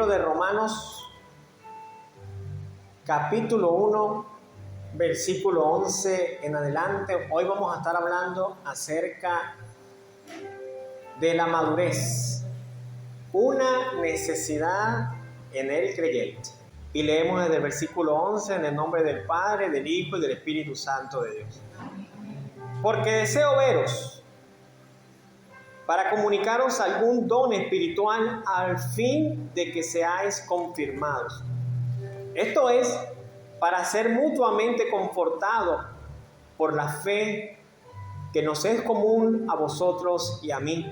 libro de Romanos, capítulo 1, versículo 11 en adelante. Hoy vamos a estar hablando acerca de la madurez, una necesidad en el creyente. Y leemos desde el versículo 11 en el nombre del Padre, del Hijo y del Espíritu Santo de Dios. Porque deseo veros para comunicaros algún don espiritual al fin de que seáis confirmados. Esto es, para ser mutuamente confortados por la fe que nos es común a vosotros y a mí.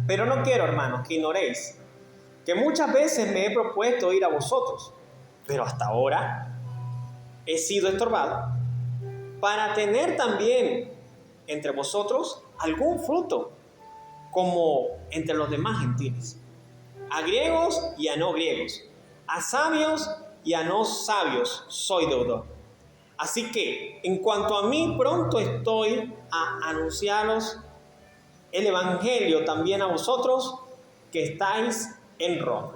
Pero no quiero, hermanos, que ignoréis que muchas veces me he propuesto ir a vosotros, pero hasta ahora he sido estorbado para tener también entre vosotros algún fruto, como entre los demás gentiles, a griegos y a no griegos, a sabios y a no sabios soy deudor. Así que, en cuanto a mí, pronto estoy a anunciaros el Evangelio también a vosotros que estáis en Roma.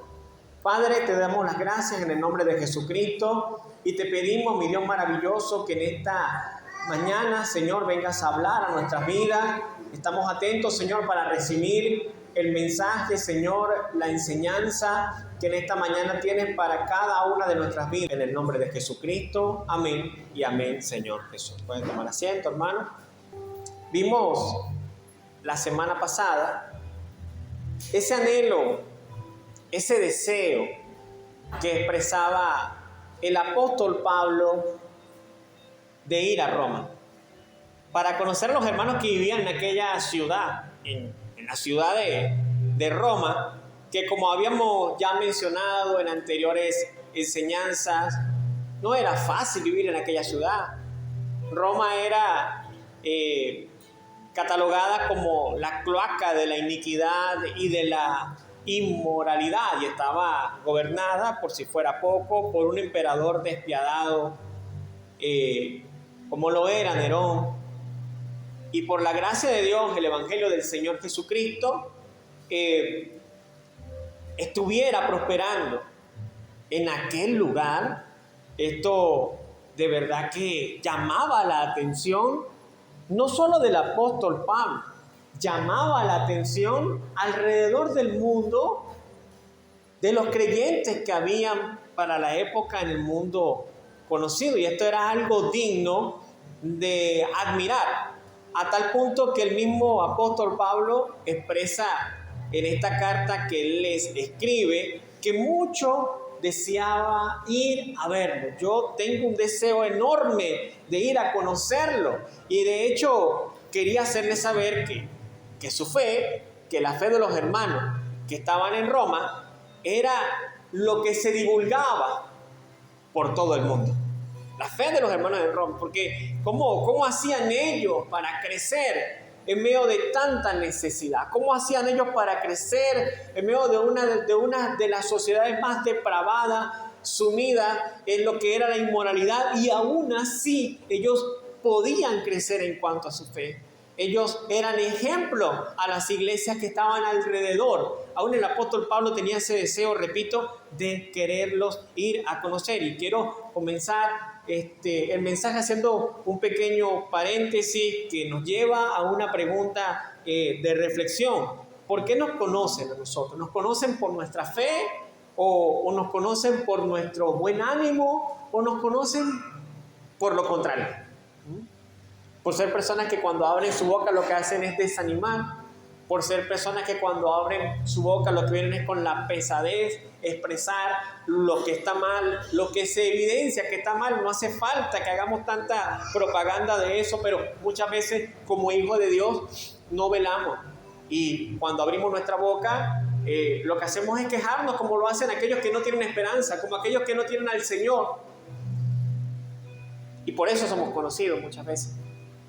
Padre, te damos las gracias en el nombre de Jesucristo y te pedimos, mi Dios maravilloso, que en esta mañana, Señor, vengas a hablar a nuestras vidas. Estamos atentos, Señor, para recibir el mensaje, Señor, la enseñanza que en esta mañana tienes para cada una de nuestras vidas. En el nombre de Jesucristo, amén y amén, Señor Jesús. Pueden tomar asiento, hermano. Vimos la semana pasada ese anhelo, ese deseo que expresaba el apóstol Pablo de ir a Roma para conocer a los hermanos que vivían en aquella ciudad, en la ciudad de Roma, que como habíamos ya mencionado en anteriores enseñanzas, no era fácil vivir en aquella ciudad. Roma era catalogada como la cloaca de la iniquidad y de la inmoralidad, y estaba gobernada, por si fuera poco, por un emperador despiadado, como lo era Nerón. Y por la gracia de Dios, el Evangelio del Señor Jesucristo estuviera prosperando en aquel lugar. Esto de verdad que llamaba la atención, no solo del apóstol Pablo, llamaba la atención alrededor del mundo de los creyentes que habían para la época en el mundo conocido. Y esto era algo digno de admirar, a tal punto que el mismo apóstol Pablo expresa en esta carta que él les escribe que mucho deseaba ir a verlo. Yo tengo un deseo enorme de ir a conocerlo, y de hecho quería hacerles saber que su fe, que la fe de los hermanos que estaban en Roma, era lo que se divulgaba por todo el mundo. La fe de los hermanos de Roma, porque ¿cómo hacían ellos para crecer en medio de tanta necesidad? ¿Cómo hacían ellos para crecer en medio de una de las sociedades más depravadas, sumida en lo que era la inmoralidad? Y aún así ellos podían crecer en cuanto a su fe. Ellos eran ejemplo a las iglesias que estaban alrededor. Aún el apóstol Pablo tenía ese deseo, repito, de quererlos ir a conocer. Y quiero comenzar el mensaje haciendo un pequeño paréntesis que nos lleva a una pregunta de reflexión. ¿Por qué nos conocen a nosotros? ¿Nos conocen por nuestra fe? ¿O nos conocen por nuestro buen ánimo? ¿O nos conocen por lo contrario? Por ser personas que cuando abren su boca lo que hacen es desanimar. Por ser personas que cuando abren su boca lo que vienen es con la pesadez, expresar lo que está mal, lo que se evidencia que está mal. No hace falta que hagamos tanta propaganda de eso, pero muchas veces como hijos de Dios no velamos. Y cuando abrimos nuestra boca, lo que hacemos es quejarnos, como lo hacen aquellos que no tienen esperanza, como aquellos que no tienen al Señor. Y por eso somos conocidos muchas veces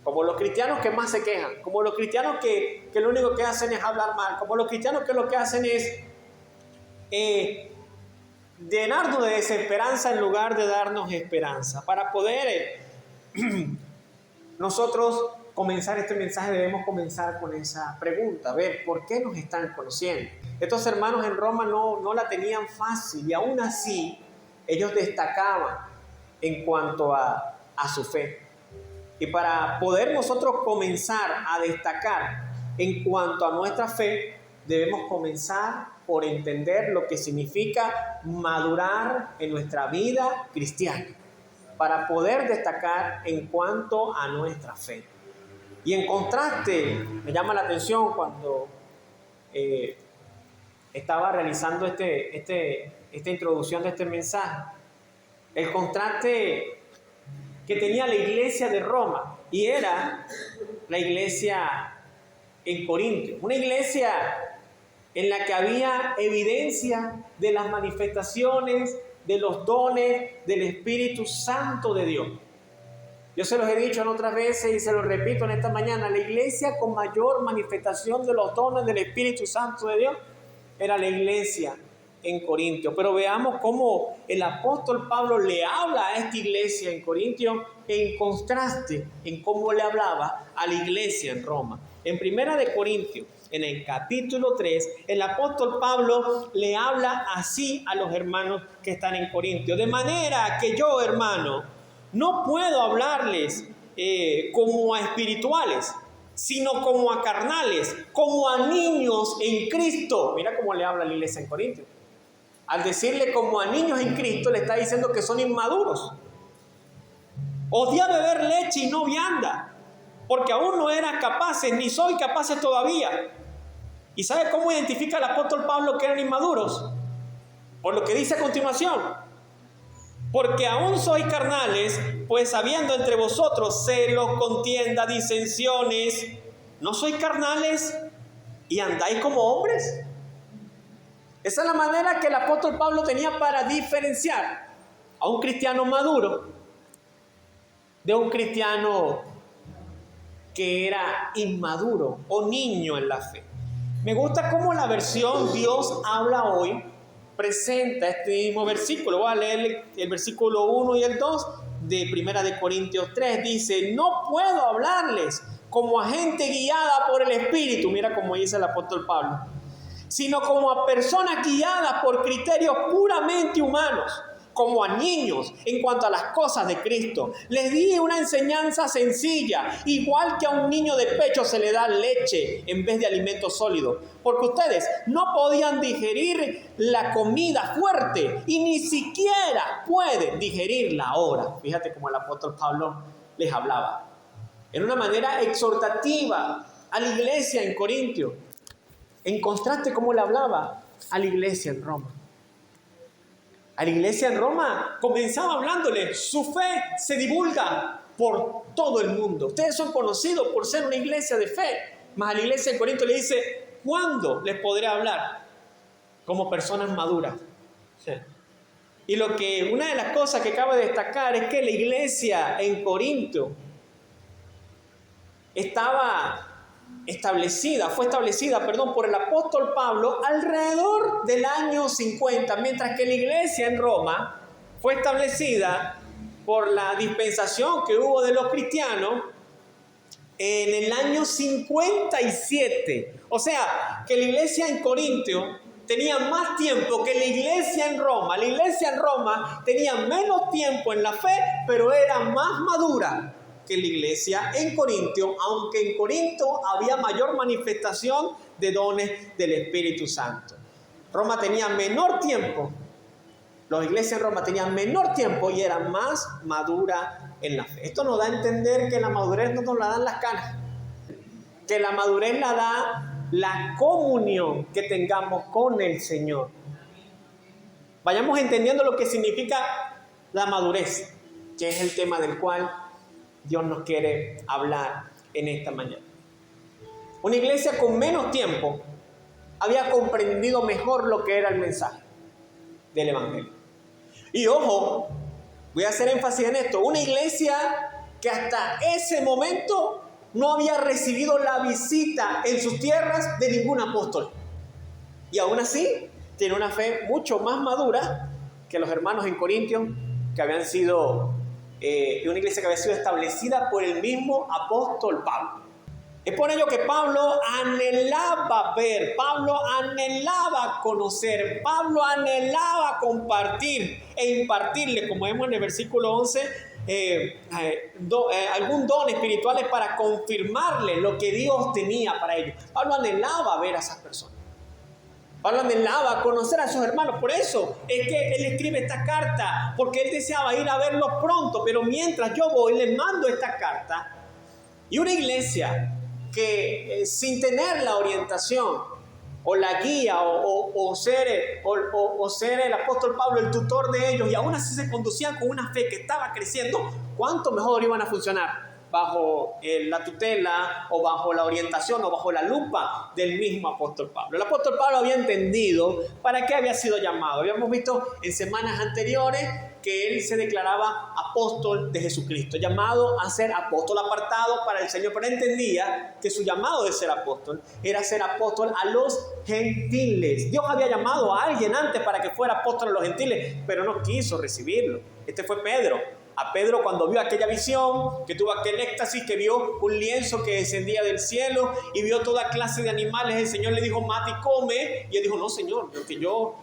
como los cristianos que más se quejan, como los cristianos que lo único que hacen es hablar mal, como los cristianos que lo que hacen es llenarnos de desesperanza en lugar de darnos esperanza, para poder nosotros comenzar este mensaje debemos comenzar con esa pregunta, a ver, ¿por qué nos están conociendo? Estos hermanos en Roma no la tenían fácil y aún así ellos destacaban en cuanto a su fe. Y para poder nosotros comenzar a destacar en cuanto a nuestra fe, debemos comenzar por entender lo que significa madurar en nuestra vida cristiana, para poder destacar en cuanto a nuestra fe. Y en contraste, me llama la atención cuando estaba realizando esta introducción de este mensaje, el contraste que tenía la iglesia de Roma, y era la iglesia en Corintio, una iglesia en la que había evidencia de las manifestaciones, de los dones del Espíritu Santo de Dios. Yo se los he dicho en otras veces y se los repito en esta mañana, la iglesia con mayor manifestación de los dones del Espíritu Santo de Dios era la iglesia en Corintio. Pero veamos cómo el apóstol Pablo le habla a esta iglesia en Corintio en contraste en cómo le hablaba a la iglesia en Roma. En Primera de Corintios, en el capítulo 3, el apóstol Pablo le habla así a los hermanos que están en Corintio. De manera que yo, hermano, no puedo hablarles como a espirituales, sino como a carnales, como a niños en Cristo. Mira cómo le habla a la iglesia en Corintio. Al decirle como a niños en Cristo, le está diciendo que son inmaduros. Os di a beber leche y no vianda, porque aún no eran capaces, ni soy capaces todavía. ¿Y sabe cómo identifica el apóstol Pablo que eran inmaduros? Por lo que dice a continuación. Porque aún sois carnales, pues habiendo entre vosotros celos, contienda, disensiones, ¿no sois carnales y andáis como hombres? Esa es la manera que el apóstol Pablo tenía para diferenciar a un cristiano maduro de un cristiano que era inmaduro o niño en la fe. Me gusta cómo la versión Dios habla hoy presenta este mismo versículo. Voy a leer el versículo 1 y el 2 de Primera de Corintios 3. Dice, no puedo hablarles como a gente guiada por el Espíritu, mira cómo dice el apóstol Pablo, sino como a personas guiadas por criterios puramente humanos, como a niños en cuanto a las cosas de Cristo. Les di una enseñanza sencilla, igual que a un niño de pecho se le da leche en vez de alimento sólido, porque ustedes no podían digerir la comida fuerte y ni siquiera pueden digerirla ahora. Fíjate cómo el apóstol Pablo les hablaba en una manera exhortativa a la iglesia en Corintio, en contraste cómo le hablaba a la iglesia en Roma. A la iglesia en Roma comenzaba hablándole, su fe se divulga por todo el mundo. Ustedes son conocidos por ser una iglesia de fe. Mas a la iglesia en Corinto le dice, ¿cuándo les podré hablar? Como personas maduras. Sí. Y una de las cosas que cabe destacar es que la iglesia en Corinto fue establecida por el apóstol Pablo alrededor del año 50, mientras que la iglesia en Roma fue establecida por la dispensación que hubo de los cristianos en el año 57. O sea, que la iglesia en Corintio tenía más tiempo que la iglesia en Roma. La iglesia en Roma tenía menos tiempo en la fe, pero era más madura que la iglesia en Corintio, aunque en Corinto había mayor manifestación de dones del Espíritu Santo. Roma tenía menor tiempo, las iglesias en Roma tenían menor tiempo y era más madura en la fe. Esto nos da a entender que la madurez no nos la dan las canas, que la madurez la da la comunión que tengamos con el Señor. Vayamos entendiendo lo que significa la madurez, que es el tema del cual Dios nos quiere hablar en esta mañana. Una iglesia con menos tiempo había comprendido mejor lo que era el mensaje del Evangelio. Y ojo, voy a hacer énfasis en esto, una iglesia que hasta ese momento no había recibido la visita en sus tierras de ningún apóstol. Y aún así, tiene una fe mucho más madura que los hermanos en Corintios que habían sido una iglesia que había sido establecida por el mismo apóstol Pablo. Es por ello que Pablo anhelaba ver, Pablo anhelaba conocer, Pablo anhelaba compartir e impartirle, como vemos en el versículo 11, algún don espirituales para confirmarle lo que Dios tenía para ellos. Pablo anhelaba ver a esas personas. Pablo anhelaba conocer a sus hermanos. Por eso es que él escribe esta carta, porque él deseaba ir a verlos pronto. Pero mientras yo voy, les mando esta carta. Y una iglesia que sin tener la orientación o la guía o ser el apóstol Pablo el tutor de ellos, y aún así se conducían con una fe que estaba creciendo, ¿cuánto mejor iban a funcionar bajo la tutela o bajo la orientación o bajo la lupa del mismo apóstol Pablo? El apóstol Pablo había entendido para qué había sido llamado. Habíamos visto en semanas anteriores que él se declaraba apóstol de Jesucristo, llamado a ser apóstol, apartado para el Señor, pero entendía que su llamado de ser apóstol era ser apóstol a los gentiles. Dios había llamado a alguien antes para que fuera apóstol a los gentiles, pero no quiso recibirlo. Este fue Pedro. A Pedro, cuando vio aquella visión, que tuvo aquel éxtasis, que vio un lienzo que descendía del cielo y vio toda clase de animales, el Señor le dijo: mata y come. Y él dijo: no, Señor, porque yo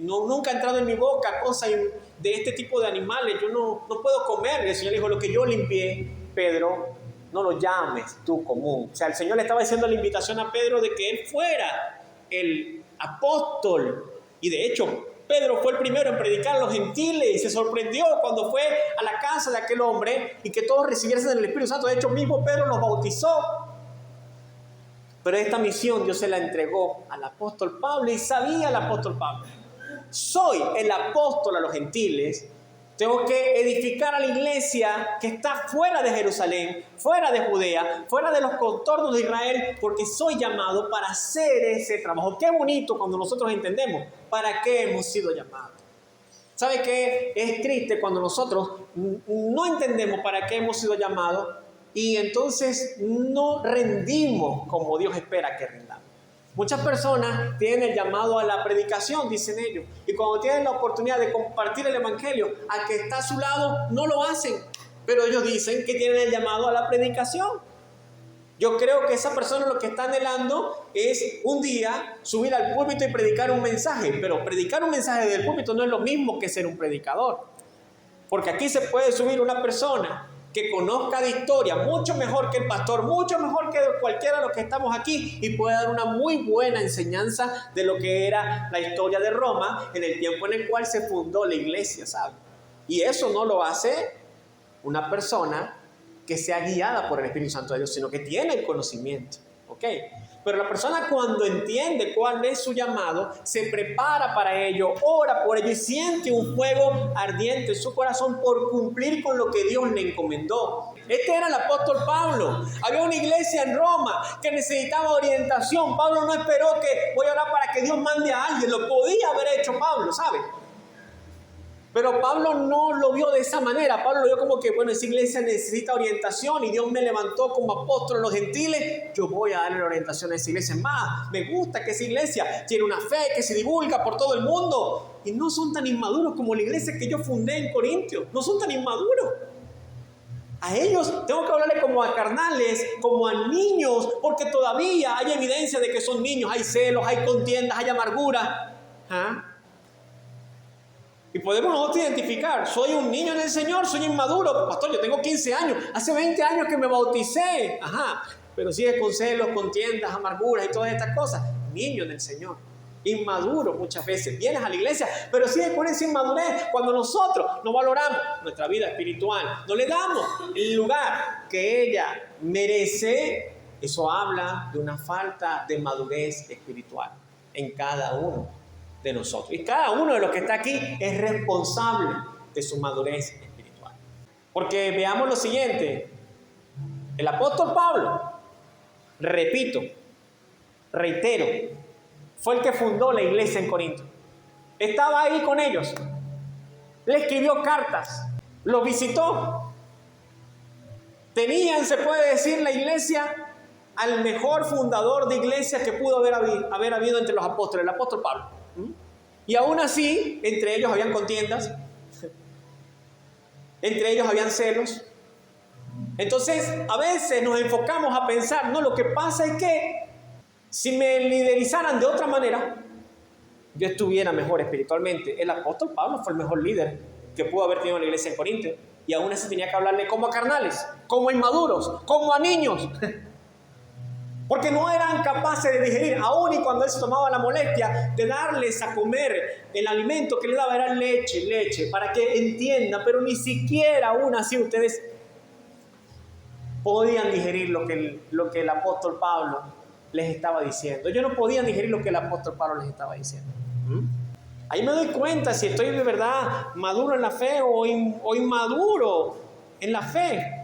nunca ha entrado en mi boca cosa de este tipo de animales, yo no puedo comer. Y el Señor le dijo: lo que yo limpié, Pedro, no lo llames tú común. O sea, el Señor le estaba haciendo la invitación a Pedro de que él fuera el apóstol. Y de hecho, Pedro fue el primero en predicar a los gentiles y se sorprendió cuando fue a la casa de aquel hombre y que todos recibiesen el Espíritu Santo. De hecho, mismo Pedro los bautizó. Pero esta misión Dios se la entregó al apóstol Pablo, y sabía el apóstol Pablo: soy el apóstol a los gentiles, tengo que edificar a la iglesia que está fuera de Jerusalén, fuera de Judea, fuera de los contornos de Israel, porque soy llamado para hacer ese trabajo. Qué bonito cuando nosotros entendemos para qué hemos sido llamados. ¿Sabe qué? Es triste cuando nosotros no entendemos para qué hemos sido llamados y entonces no rendimos como Dios espera que rendamos. Muchas personas tienen el llamado a la predicación, dicen ellos, y cuando tienen la oportunidad de compartir el evangelio al que está a su lado, no lo hacen, pero ellos dicen que tienen el llamado a la predicación. Yo creo que esa persona lo que está anhelando es un día subir al púlpito y predicar un mensaje, pero predicar un mensaje del púlpito no es lo mismo que ser un predicador, porque aquí se puede subir una persona que conozca de historia mucho mejor que el pastor, mucho mejor que cualquiera de los que estamos aquí, y puede dar una muy buena enseñanza de lo que era la historia de Roma en el tiempo en el cual se fundó la iglesia, ¿sabe? Y eso no lo hace una persona que sea guiada por el Espíritu Santo de Dios, sino que tiene el conocimiento, ¿ok? Pero la persona, cuando entiende cuál es su llamado, se prepara para ello, ora por ello y siente un fuego ardiente en su corazón por cumplir con lo que Dios le encomendó. Este era el apóstol Pablo. Había una iglesia en Roma que necesitaba orientación. Pablo no esperó que voy a orar para que Dios mande a alguien. Lo podía haber hecho Pablo, ¿sabe? Pero Pablo no lo vio de esa manera. Pablo lo vio como que, bueno, esa iglesia necesita orientación y Dios me levantó como apóstol a los gentiles. Yo voy a darle la orientación a esa iglesia. Más, me gusta que esa iglesia tiene una fe que se divulga por todo el mundo. Y no son tan inmaduros como la iglesia que yo fundé en Corintios. No son tan inmaduros. A ellos tengo que hablarle como a carnales, como a niños, porque todavía hay evidencia de que son niños. Hay celos, hay contiendas, hay amargura. ¿Ah? Y podemos nosotros identificar: soy un niño en el Señor, soy inmaduro. Pastor, yo tengo 15 años, hace 20 años que me bauticé. Ajá, pero sigues con celos, contiendas, amarguras y todas estas cosas. Niño en el Señor, inmaduro muchas veces. Vienes a la iglesia, pero sigues con esa inmadurez. Cuando nosotros no valoramos nuestra vida espiritual, no le damos el lugar que ella merece, eso habla de una falta de madurez espiritual en cada uno de nosotros. Y cada uno de los que está aquí es responsable de su madurez espiritual. Porque veamos lo siguiente: el apóstol Pablo, repito, reitero, fue el que fundó la iglesia en Corinto. Estaba ahí con ellos, le escribió cartas, los visitó. Tenían, se puede decir, la iglesia al mejor fundador de iglesia que pudo haber habido entre los apóstoles, el apóstol Pablo. Y aún así, entre ellos habían contiendas, Entre ellos habían celos. Entonces, a veces nos enfocamos a pensar, no, lo que pasa es que si me liderizaran de otra manera, yo estuviera mejor espiritualmente. El apóstol Pablo fue el mejor líder que pudo haber tenido la iglesia en Corinto. Y aún así tenía que hablarle como a carnales, como a inmaduros, como a niños. Porque no eran capaces de digerir, aún y cuando él se tomaba la molestia de darles a comer el alimento que le daba era leche, para que entiendan, pero ni siquiera aún así ustedes podían digerir lo que el apóstol Pablo les estaba diciendo. Ellos no podían digerir lo que el apóstol Pablo les estaba diciendo. Ahí me doy cuenta si estoy de verdad maduro en la fe o inmaduro en la fe.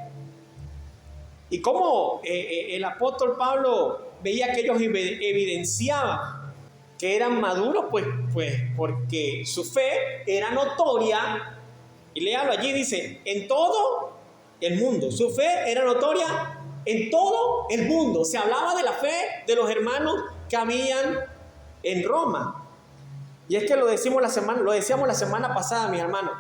Y cómo el apóstol Pablo veía que ellos evidenciaban que eran maduros, pues porque su fe era notoria. Y léalo allí, dice, en todo el mundo. Su fe era notoria en todo el mundo. Se hablaba de la fe de los hermanos que habían en Roma. Y es que lo decíamos la semana pasada, mis hermanos.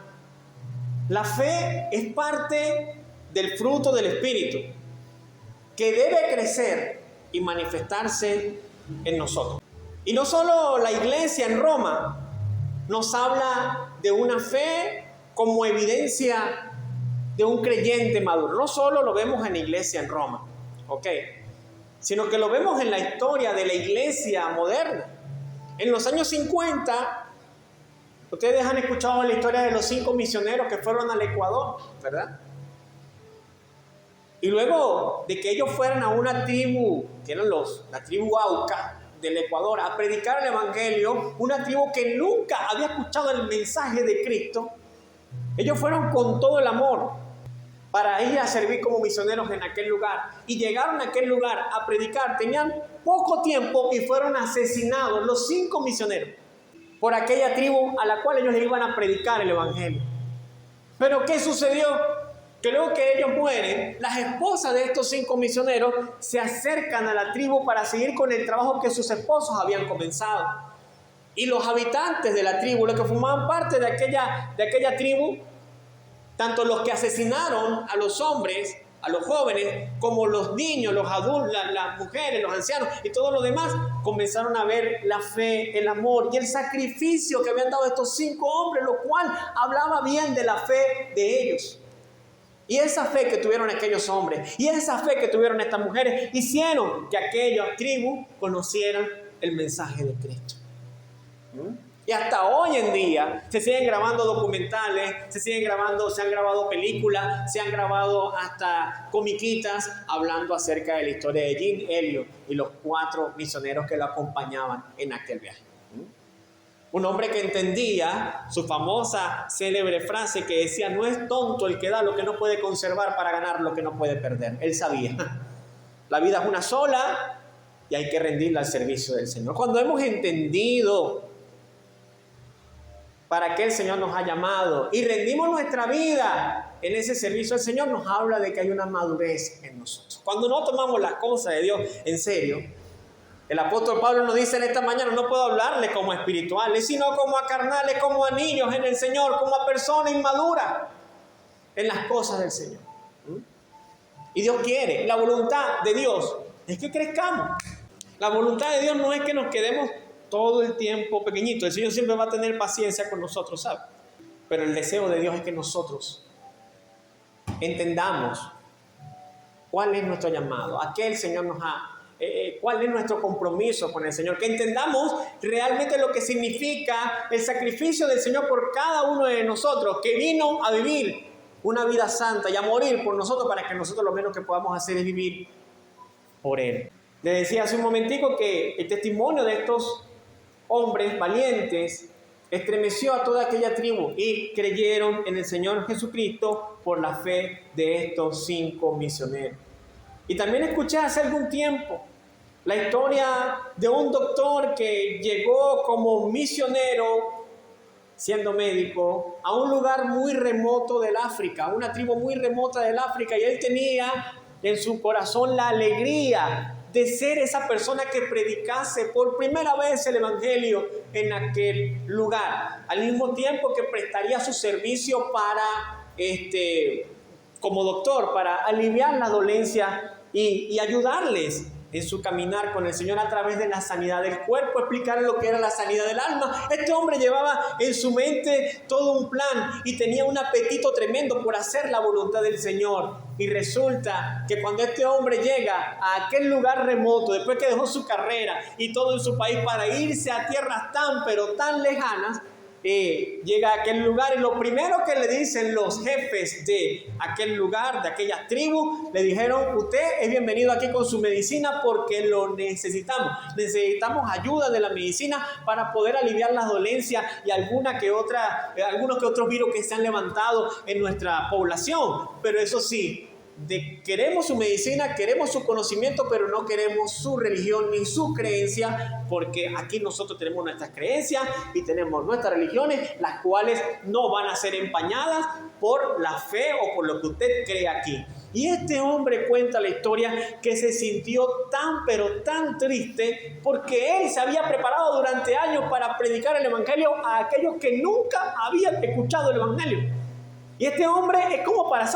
La fe es parte del fruto del Espíritu, que debe crecer y manifestarse en nosotros. Y no solo la iglesia en Roma nos habla de una fe como evidencia de un creyente maduro. No solo lo vemos en la iglesia en Roma, sino que lo vemos en la historia de la iglesia moderna. En los años 50, ustedes han escuchado la historia de los 5 misioneros que fueron al Ecuador, ¿verdad? Y luego de que ellos fueran a una tribu, que eran la tribu Auca del Ecuador, a predicar el evangelio, una tribu que nunca había escuchado el mensaje de Cristo, ellos fueron con todo el amor para ir a servir como misioneros en aquel lugar. Y llegaron a aquel lugar a predicar, tenían poco tiempo y fueron asesinados los 5 misioneros por aquella tribu a la cual ellos le iban a predicar el evangelio. Pero ¿qué sucedió? Que luego que ellos mueren, las esposas de estos 5 misioneros se acercan a la tribu para seguir con el trabajo que sus esposos habían comenzado. Y los habitantes de la tribu, los que formaban parte de aquella tribu, tanto los que asesinaron a los hombres, a los jóvenes, como los niños, los adultos, las mujeres, los ancianos y todo lo demás, comenzaron a ver la fe, el amor y el sacrificio que habían dado estos 5 hombres, lo cual hablaba bien de la fe de ellos. Y esa fe que tuvieron aquellos hombres y esa fe que tuvieron estas mujeres hicieron que aquella tribu conocieran el mensaje de Cristo. Y hasta hoy en día se siguen grabando documentales, se han grabado películas, se han grabado hasta comiquitas hablando acerca de la historia de Jim Elliot y los 4 misioneros que lo acompañaban en aquel viaje. Un hombre que entendía su famosa célebre frase que decía: no es tonto el que da lo que no puede conservar para ganar lo que no puede perder. Él sabía, la vida es una sola y hay que rendirla al servicio del Señor. Cuando hemos entendido para qué el Señor nos ha llamado y rendimos nuestra vida en ese servicio al Señor, nos habla de que hay una madurez en nosotros. Cuando no tomamos las cosas de Dios en serio, el apóstol Pablo nos dice en esta mañana: no puedo hablarles como espirituales, sino como a carnales, como a niños en el Señor, como a personas inmaduras en las cosas del Señor. Y Dios quiere, la voluntad de Dios es que crezcamos. La voluntad de Dios no es que nos quedemos todo el tiempo pequeñitos. El Señor siempre va a tener paciencia con nosotros, ¿sabe? Pero el deseo de Dios es que nosotros entendamos cuál es nuestro llamado, a qué el Señor nos ha cuál es nuestro compromiso con el Señor, que entendamos realmente lo que significa el sacrificio del Señor por cada uno de nosotros, que vino a vivir una vida santa y a morir por nosotros para que nosotros lo menos que podamos hacer es vivir por Él. Les decía hace un momentico que el testimonio de estos hombres valientes estremeció a toda aquella tribu y creyeron en el Señor Jesucristo por la fe de estos 5 misioneros. Y también escuché hace algún tiempo la historia de un doctor que llegó como misionero, siendo médico, a un lugar muy remoto del África, una tribu muy remota del África, y él tenía en su corazón la alegría de ser esa persona que predicase por primera vez el evangelio en aquel lugar, al mismo tiempo que prestaría su servicio para como doctor para aliviar la dolencia y ayudarles en su caminar con el Señor a través de la sanidad del cuerpo, explicar lo que era la sanidad del alma. Este hombre llevaba en su mente todo un plan y tenía un apetito tremendo por hacer la voluntad del Señor. Y resulta que cuando este hombre llega a aquel lugar remoto, después que dejó su carrera y todo en su país para irse a tierras tan pero tan lejanas, llega a aquel lugar y lo primero que le dicen los jefes de aquel lugar, de aquellas tribus, le dijeron: usted es bienvenido aquí con su medicina porque lo necesitamos. Necesitamos ayuda de la medicina para poder aliviar las dolencias y algunos que otros virus que se han levantado en nuestra población. Pero eso sí, queremos su medicina, queremos su conocimiento, pero no queremos su religión ni su creencia, porque aquí nosotros tenemos nuestras creencias y tenemos nuestras religiones, las cuales no van a ser empañadas por la fe o por lo que usted cree aquí. Y este hombre cuenta la historia que se sintió tan pero tan triste porque él se había preparado durante años para predicar el evangelio a aquellos que nunca habían escuchado el evangelio. Y este hombre es como para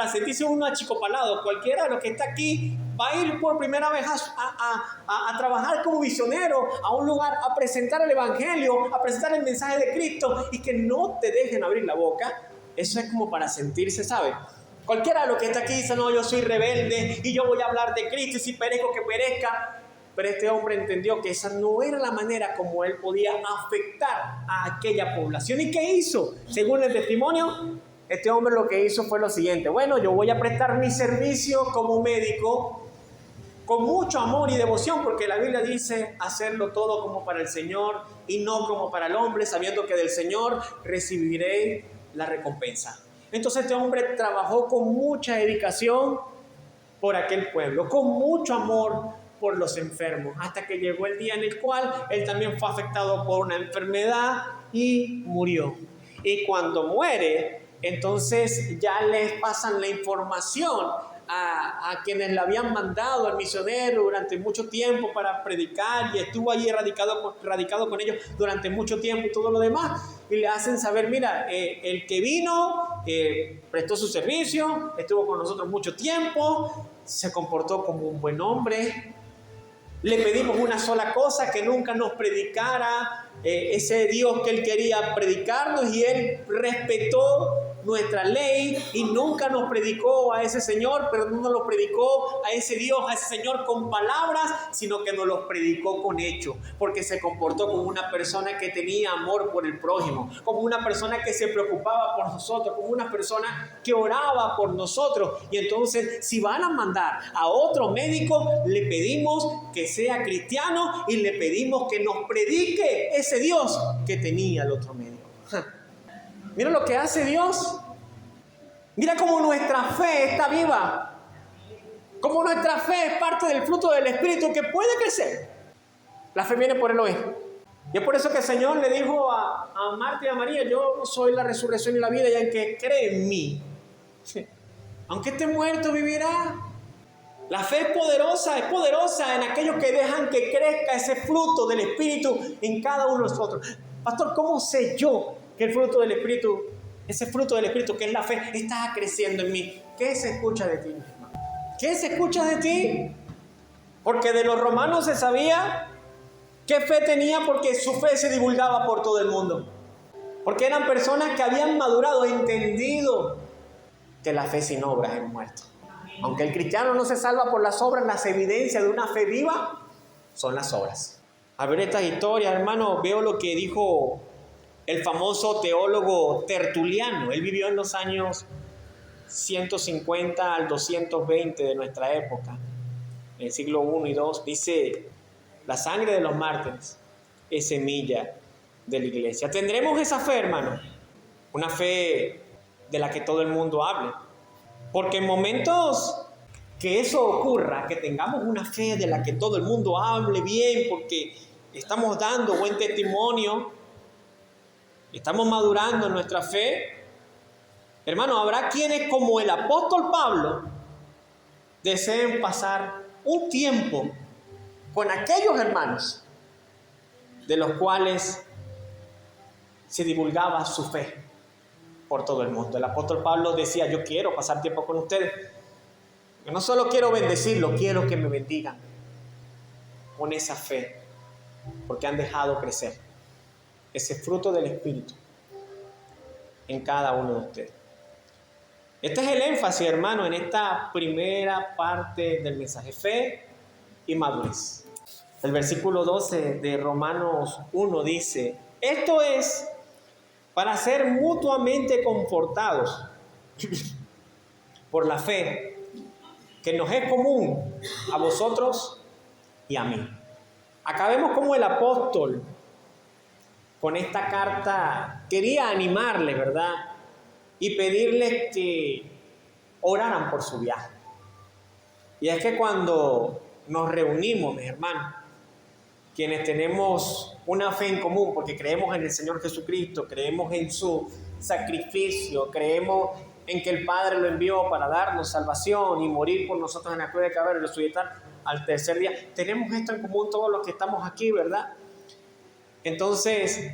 sentirse uno achicopalado. Cualquiera de los que está aquí va a ir por primera vez a trabajar como misionero a un lugar, a presentar el evangelio, a presentar el mensaje de Cristo y que no te dejen abrir la boca. Eso es como para sentirse, ¿sabe? Cualquiera de los que está aquí dice: no, yo soy rebelde y yo voy a hablar de Cristo y si perezco que perezca. Pero este hombre entendió que esa no era la manera como él podía afectar a aquella población. ¿Y qué hizo? Según el testimonio, este hombre lo que hizo fue lo siguiente: bueno, yo voy a prestar mi servicio como médico con mucho amor y devoción, porque la Biblia dice hacerlo todo como para el Señor y no como para el hombre, sabiendo que del Señor recibiré la recompensa. Entonces este hombre trabajó con mucha dedicación por aquel pueblo, con mucho amor por los enfermos, hasta que llegó el día en el cual él también fue afectado por una enfermedad y murió. Y cuando muere, entonces ya les pasan la información a quienes le habían mandado al misionero durante mucho tiempo para predicar, y estuvo ahí radicado con ellos durante mucho tiempo y todo lo demás, y le hacen saber: mira, el que vino, prestó su servicio, estuvo con nosotros mucho tiempo, se comportó como un buen hombre. Le pedimos una sola cosa: que nunca nos predicara ese Dios que él quería predicarnos, y él respetó nuestra ley y nunca nos predicó a ese Señor, pero no nos lo predicó a ese Dios, a ese Señor con palabras, sino que nos lo predicó con hechos, porque se comportó como una persona que tenía amor por el prójimo, como una persona que se preocupaba por nosotros, como una persona que oraba por nosotros. Y entonces, si van a mandar a otro médico, le pedimos que sea cristiano y le pedimos que nos predique ese Dios que tenía el otro médico. Mira lo que hace Dios. Mira cómo nuestra fe está viva. Cómo nuestra fe es parte del fruto del Espíritu que puede crecer. La fe viene por el oír. Y es por eso que el Señor le dijo a Marta y a María: yo soy la resurrección y la vida, y el que cree en mí, aunque esté muerto, vivirá. La fe es poderosa en aquellos que dejan que crezca ese fruto del Espíritu en cada uno de nosotros. Pastor, ¿cómo sé yo que el fruto del Espíritu, ese fruto del Espíritu que es la fe, está creciendo en mí? ¿Qué se escucha de ti, mi hermano? ¿Qué se escucha de ti? Porque de los romanos se sabía qué fe tenía, porque su fe se divulgaba por todo el mundo. Porque eran personas que habían madurado, entendido que la fe sin obras es muerta. Aunque el cristiano no se salva por las obras, las evidencias de una fe viva son las obras. A ver estas historias, hermano, veo lo que dijo el famoso teólogo Tertuliano. Él vivió en los años 150 al 220 de nuestra época, en el siglo I y II. Dice: la sangre de los mártires es semilla de la iglesia. ¿Tendremos esa fe, hermano? Una fe de la que todo el mundo hable. Porque en momentos que eso ocurra, que tengamos una fe de la que todo el mundo hable bien, porque estamos dando buen testimonio, estamos madurando en nuestra fe, hermano, habrá quienes, como el apóstol Pablo, deseen pasar un tiempo con aquellos hermanos de los cuales se divulgaba su fe. por todo el mundo. El apóstol Pablo decía, yo quiero pasar tiempo con ustedes. Yo no solo quiero bendecirlos, quiero que me bendigan con esa fe, porque han dejado crecer ese fruto del Espíritu en cada uno de ustedes. Este es el énfasis, hermano, en esta primera parte del mensaje: fe y madurez. El versículo 12 de Romanos 1 dice: esto es para ser mutuamente confortados por la fe que nos es común a vosotros y a mí. Acá vemos cómo el apóstol con esta carta quería animarles, ¿verdad? Y pedirles que oraran por su viaje. Y es que cuando nos reunimos, mis hermanos, quienes tenemos una fe en común, porque creemos en el Señor Jesucristo, creemos en su sacrificio, creemos en que el Padre lo envió para darnos salvación y morir por nosotros en la cruz de Calvario y resucitar al tercer día. Tenemos esto en común todos los que estamos aquí, ¿verdad? Entonces,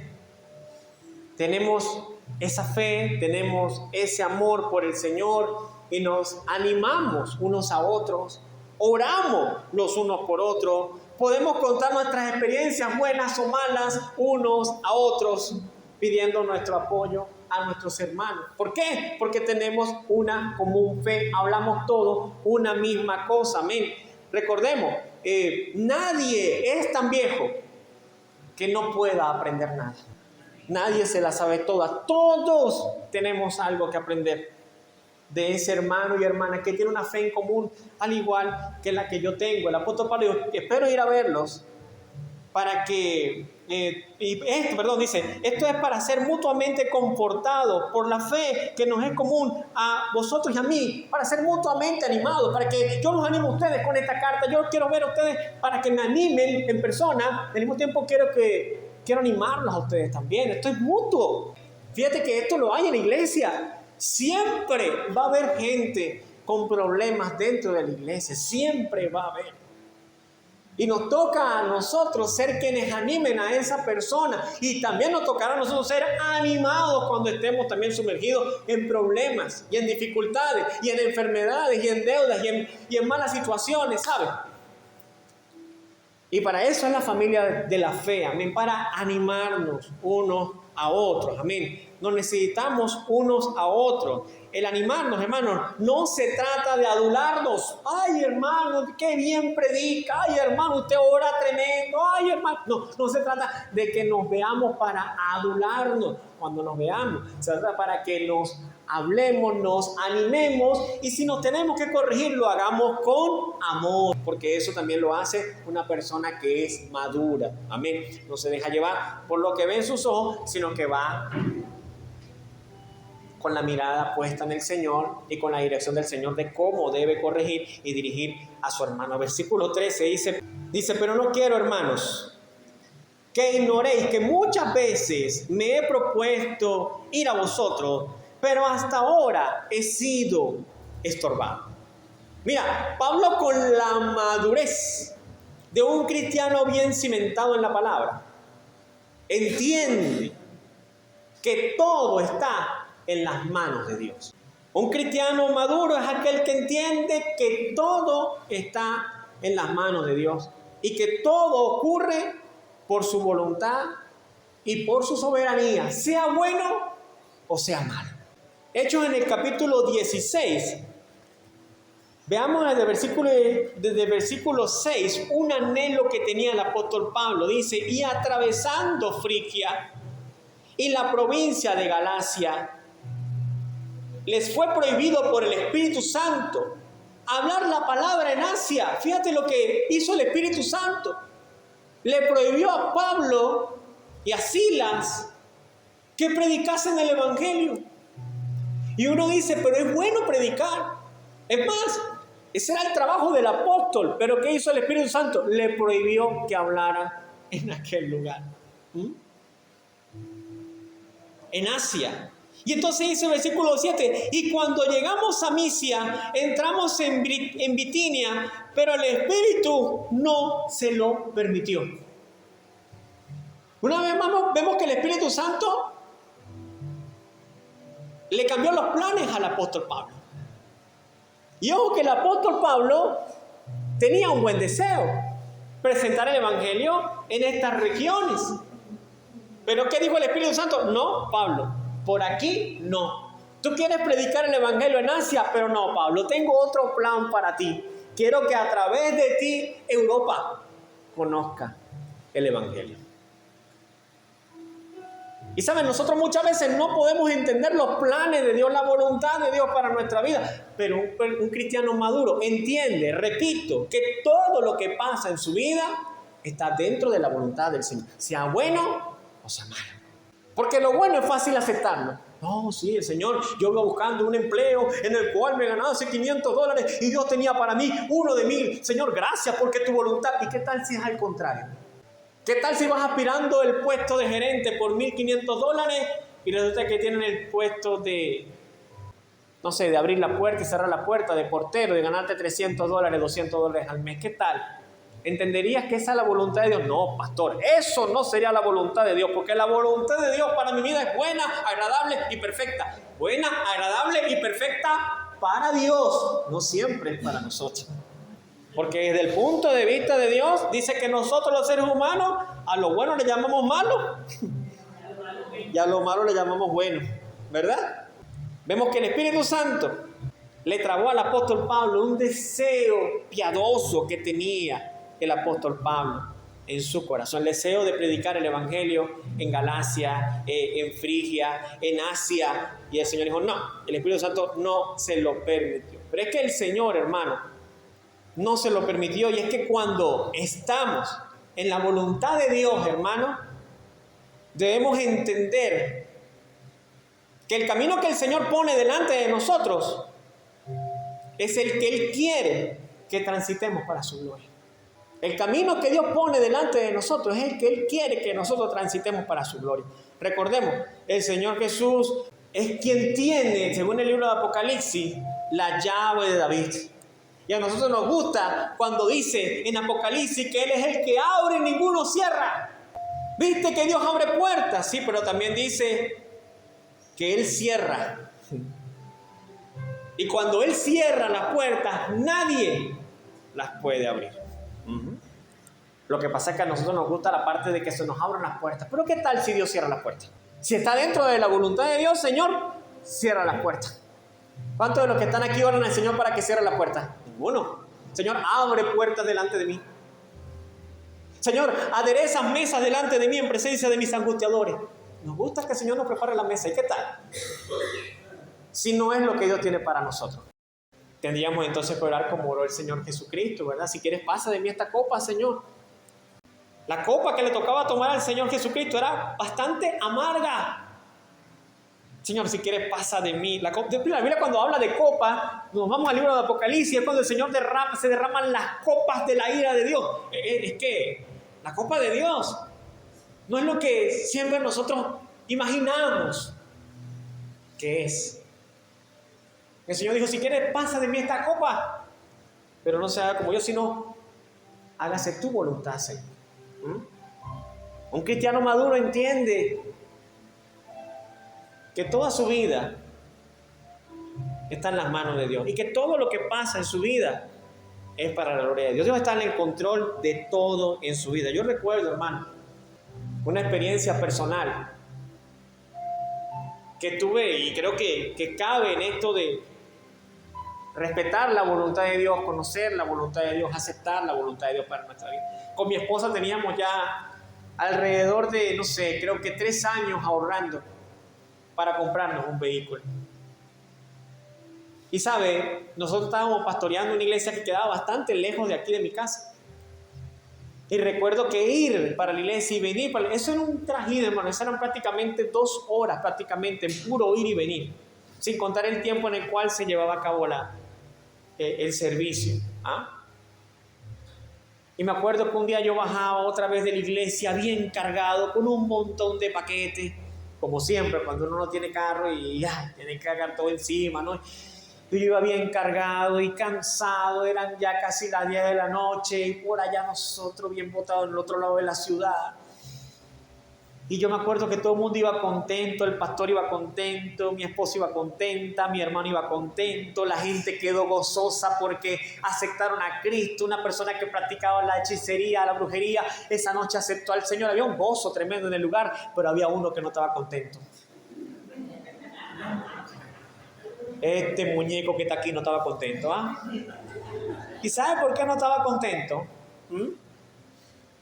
tenemos esa fe, tenemos ese amor por el Señor y nos animamos unos a otros, oramos los unos por otros, podemos contar nuestras experiencias buenas o malas unos a otros, pidiendo nuestro apoyo a nuestros hermanos. ¿Por qué? Porque tenemos una común fe, hablamos todos una misma cosa, amén. Recordemos, nadie es tan viejo que no pueda aprender nada. Nadie se la sabe toda. Todos tenemos algo que aprender de ese hermano y hermana que tiene una fe en común, al igual que la que yo tengo. El apóstol Pablo dijo: espero ir a verlos para que, dice, esto es para ser mutuamente confortados por la fe que nos es común a vosotros y a mí, para ser mutuamente animados, para que yo los animo a ustedes con esta carta. Yo quiero ver a ustedes para que me animen en persona. Al mismo tiempo quiero animarlos a ustedes también. Esto es mutuo. Fíjate que esto lo hay en la iglesia. Siempre va a haber gente con problemas dentro de la iglesia. Siempre va a haber. Y nos toca a nosotros ser quienes animen a esa persona. Y también nos tocará a nosotros ser animados cuando estemos también sumergidos en problemas y en dificultades y en enfermedades y en deudas y en malas situaciones, ¿sabes? Y para eso es la familia de la fe, amén, para animarnos unos a otros, amén. Nos necesitamos unos a otros. El animarnos, hermanos, no se trata de adularnos. Ay, hermano, qué bien predica. Ay, hermano, usted ora tremendo. Ay, hermano. No se trata de que nos veamos para adularnos cuando nos veamos. Se trata para que nos hablemos, nos animemos, y si nos tenemos que corregir, lo hagamos con amor, porque eso también lo hace una persona que es madura. Amén. No se deja llevar por lo que ve en sus ojos, sino que va con la mirada puesta en el Señor y con la dirección del Señor de cómo debe corregir y dirigir a su hermano. Versículo 13 dice: pero no quiero, hermanos, que ignoréis que muchas veces me he propuesto ir a vosotros, pero hasta ahora he sido estorbado. Mira, Pablo, con la madurez de un cristiano bien cimentado en la palabra, entiende que todo está en las manos de Dios. Un cristiano maduro es aquel que entiende que todo está en las manos de Dios y que todo ocurre por su voluntad y por su soberanía, sea bueno o sea malo. Hechos en el capítulo 16, veamos desde el versículo 6 un anhelo que tenía el apóstol Pablo. Dice: y atravesando Frigia y la provincia de Galacia, les fue prohibido por el Espíritu Santo hablar la palabra en Asia. Fíjate lo que hizo el Espíritu Santo. Le prohibió a Pablo y a Silas que predicasen el Evangelio. Y uno dice: pero es bueno predicar. Es más, ese era el trabajo del apóstol. Pero ¿qué hizo el Espíritu Santo? Le prohibió que hablara en aquel lugar. En Asia. Y entonces dice el versículo 7: y cuando llegamos a Misia, entramos en Bitinia, pero el Espíritu no se lo permitió. Una vez más vemos que el Espíritu Santo le cambió los planes al apóstol Pablo. Y ojo que el apóstol Pablo tenía un buen deseo, presentar el evangelio en estas regiones. Pero ¿qué dijo el Espíritu Santo? No, Pablo, por aquí no. Tú quieres predicar el evangelio en Asia, pero no, Pablo, tengo otro plan para ti. Quiero que a través de ti Europa conozca el evangelio. Y saben, nosotros muchas veces no podemos entender los planes de Dios, la voluntad de Dios para nuestra vida. Pero un cristiano maduro entiende, repito, que todo lo que pasa en su vida está dentro de la voluntad del Señor. Sea bueno o sea malo. Porque lo bueno es fácil aceptarlo. No, sí, el Señor, yo iba buscando un empleo en el cual me ganaba hace $500 y Dios tenía para mí uno de 1,000. Señor, gracias porque tu voluntad. ¿Y qué tal si es al contrario? ¿Qué tal si vas aspirando el puesto de gerente por $1,500 y resulta que tienen el puesto de, no sé, de abrir la puerta y cerrar la puerta, de portero, de ganarte $300, $200 al mes? ¿Qué tal? ¿Entenderías que esa es la voluntad de Dios? No, pastor, eso no sería la voluntad de Dios, porque la voluntad de Dios para mi vida es buena, agradable y perfecta. Buena, agradable y perfecta para Dios, no siempre es para nosotros. Porque desde el punto de vista de Dios, dice que nosotros los seres humanos, a lo bueno le llamamos malo y a lo malo le llamamos bueno, ¿verdad? Vemos que el Espíritu Santo le trabó al apóstol Pablo un deseo piadoso que tenía el apóstol Pablo en su corazón. El deseo de predicar el evangelio en Galacia, en Frigia, en Asia. Y el Señor dijo, no, el Espíritu Santo no se lo permitió. Pero es que el Señor, hermano, no se lo permitió. Y es que cuando estamos en la voluntad de Dios, hermano, debemos entender que el camino que el Señor pone delante de nosotros es el que Él quiere que transitemos para su gloria. El camino que Dios pone delante de nosotros es el que Él quiere que nosotros transitemos para su gloria. Recordemos, el Señor Jesús es quien tiene, según el libro de Apocalipsis, la llave de David. Y a nosotros nos gusta cuando dice en Apocalipsis que Él es el que abre y ninguno cierra. ¿Viste que Dios abre puertas? Sí, pero también dice que Él cierra. Y cuando Él cierra las puertas, nadie las puede abrir. Lo que pasa es que a nosotros nos gusta la parte de que se nos abran las puertas. Pero ¿qué tal si Dios cierra las puertas? Si está dentro de la voluntad de Dios, Señor, cierra las puertas. ¿Cuántos de los que están aquí oran al Señor para que cierre la puerta? Ninguno. Señor, abre puertas delante de mí. Señor, adereza mesas delante de mí en presencia de mis angustiadores. Nos gusta que el Señor nos prepare la mesa. ¿Y qué tal? Si no es lo que Dios tiene para nosotros. Tendríamos entonces que orar como oró el Señor Jesucristo, ¿verdad? Si quieres, pasa de mí esta copa, Señor. La copa que le tocaba tomar al Señor Jesucristo era bastante amarga. Señor, si quieres, pasa de mí. La Biblia cuando habla de copa, nos vamos al libro de Apocalipsis, es cuando el Señor se derraman las copas de la ira de Dios. Es que la copa de Dios no es lo que siempre nosotros imaginamos que es. El Señor dijo, si quieres, pasa de mí esta copa, pero no se haga como yo, sino hágase tu voluntad, Señor. Un cristiano maduro entiende que toda su vida está en las manos de Dios y que todo lo que pasa en su vida es para la gloria de Dios. Dios está en el control de todo en su vida. Yo recuerdo, hermano, una experiencia personal que tuve y creo que cabe en esto de respetar la voluntad de Dios, conocer la voluntad de Dios, aceptar la voluntad de Dios para nuestra vida. Con mi esposa teníamos ya alrededor de, no sé, creo que 3 años ahorrando para comprarnos un vehículo. Y sabe, nosotros estábamos pastoreando una iglesia que quedaba bastante lejos de aquí de mi casa. Y recuerdo que ir para la iglesia y venir, eso era un trajín, hermano. Eso eran prácticamente 2 horas, prácticamente, en puro ir y venir. Sin contar el tiempo en el cual se llevaba a cabo el servicio. Y me acuerdo que un día yo bajaba otra vez de la iglesia bien cargado, con un montón de paquetes. Como siempre, cuando uno no tiene carro y ya, tiene que cargar todo encima, ¿no? Yo iba bien cargado y cansado, eran ya casi las 10 de la noche y por allá nosotros bien botados en el otro lado de la ciudad. Y yo me acuerdo que todo el mundo iba contento, el pastor iba contento, mi esposo iba contenta, mi hermano iba contento, la gente quedó gozosa porque aceptaron a Cristo, una persona que practicaba la hechicería, la brujería, esa noche aceptó al Señor, había un gozo tremendo en el lugar, pero había uno que no estaba contento. Este muñeco que está aquí no estaba contento, ¿ah? ¿Y sabe por qué no estaba contento?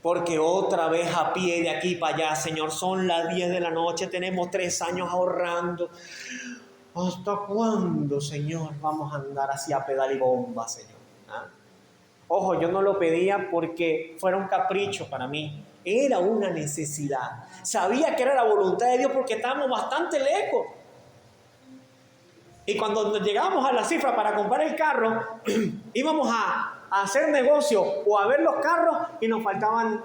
Porque otra vez a pie de aquí para allá, Señor, son las 10 de la noche, tenemos 3 años ahorrando. ¿Hasta cuándo, Señor, vamos a andar así a pedal y bomba, Señor? ¿Ah? Ojo, yo no lo pedía porque fuera un capricho para mí, era una necesidad. Sabía que era la voluntad de Dios porque estábamos bastante lejos. Y cuando llegábamos a la cifra para comprar el carro, íbamos a hacer negocio o a ver los carros y nos faltaban